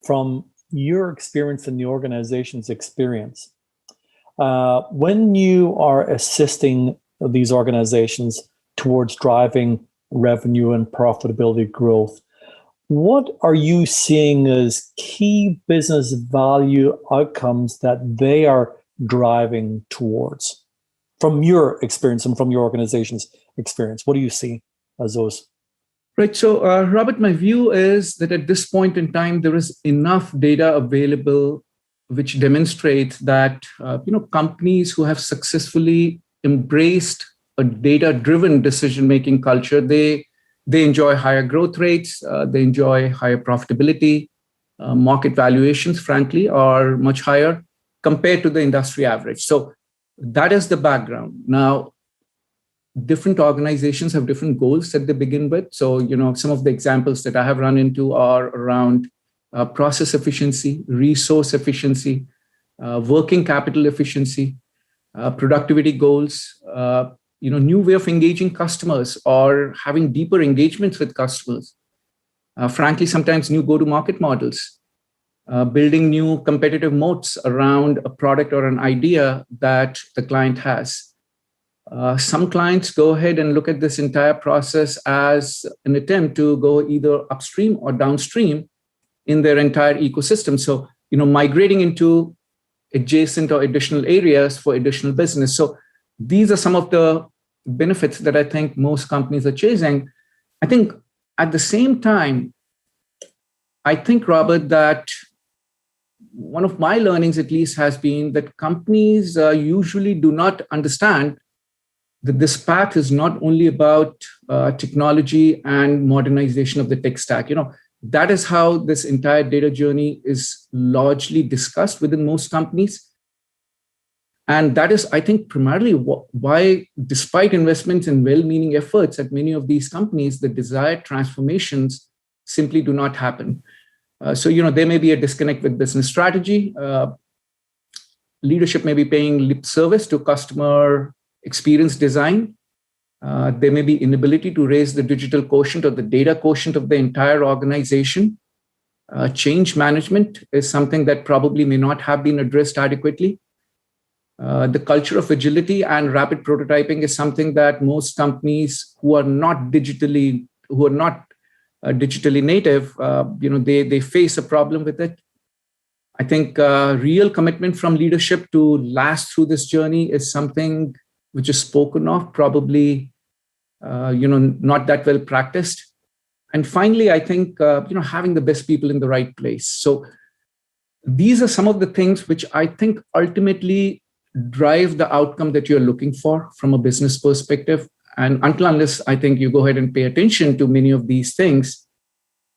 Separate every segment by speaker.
Speaker 1: from your experience and the organization's experience, when you are assisting these organizations towards driving revenue and profitability growth, what are you seeing as key business value outcomes that they are driving towards? From your experience and from your organization's experience, what do you see as those?
Speaker 2: Right. So, Robert, my view is that at this point in time, there is enough data available which demonstrates that companies who have successfully embraced a data-driven decision-making culture, they enjoy higher growth rates, they enjoy higher profitability, market valuations, frankly, are much higher compared to the industry average. So that is the background. Now, different organizations have different goals that they begin with. So, some of the examples that I have run into are around process efficiency, resource efficiency, working capital efficiency, productivity goals, new way of engaging customers or having deeper engagements with customers. Frankly, sometimes new go-to-market models, building new competitive moats around a product or an idea that the client has. Some clients go ahead and look at this entire process as an attempt to go either upstream or downstream in their entire ecosystem. So, migrating into adjacent or additional areas for additional business. So these are some of the benefits that I think most companies are chasing. I think at the same time, Robert, that one of my learnings at least has been that companies usually do not understand that this path is not only about technology and modernization of the tech stack. That is how this entire data journey is largely discussed within most companies. And that is, I think, primarily why, despite investments and well-meaning efforts at many of these companies, the desired transformations simply do not happen. So, there may be a disconnect with business strategy. Leadership may be paying lip service to customer experience design. There may be inability to raise the digital quotient or the data quotient of the entire organization. Change management is something that probably may not have been addressed adequately. The culture of agility and rapid prototyping is something that most companies who are not digitally native, they face a problem with it. I think real commitment from leadership to last through this journey is something which is spoken of, probably, not that well practiced. And finally, I think, having the best people in the right place. So these are some of the things which I think ultimately drive the outcome that you're looking for from a business perspective. And unless I think you go ahead and pay attention to many of these things,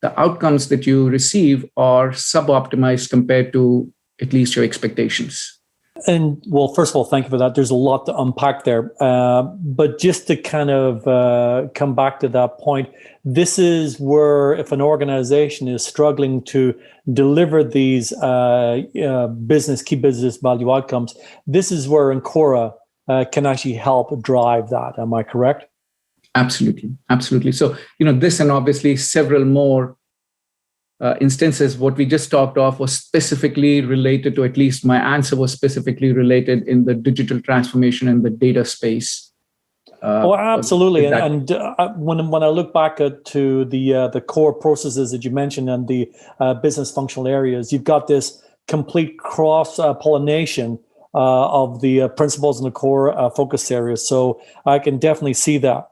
Speaker 2: the outcomes that you receive are suboptimized compared to at least your expectations.
Speaker 1: And well, first of all, thank you for that. There's a lot to unpack there. But just to kind of come back to that point, this is where if an organization is struggling to deliver these key business value outcomes, this is where Encora can actually help drive that. Am I correct?
Speaker 2: Absolutely. Absolutely. So, this and obviously several more instances, what we just talked of was specifically related to, at least my answer was specifically related in the digital transformation and the data space.
Speaker 1: Absolutely. And when I look back to the core processes that you mentioned and the business functional areas, you've got this complete cross pollination of the principles and the core focus areas. So I can definitely see that.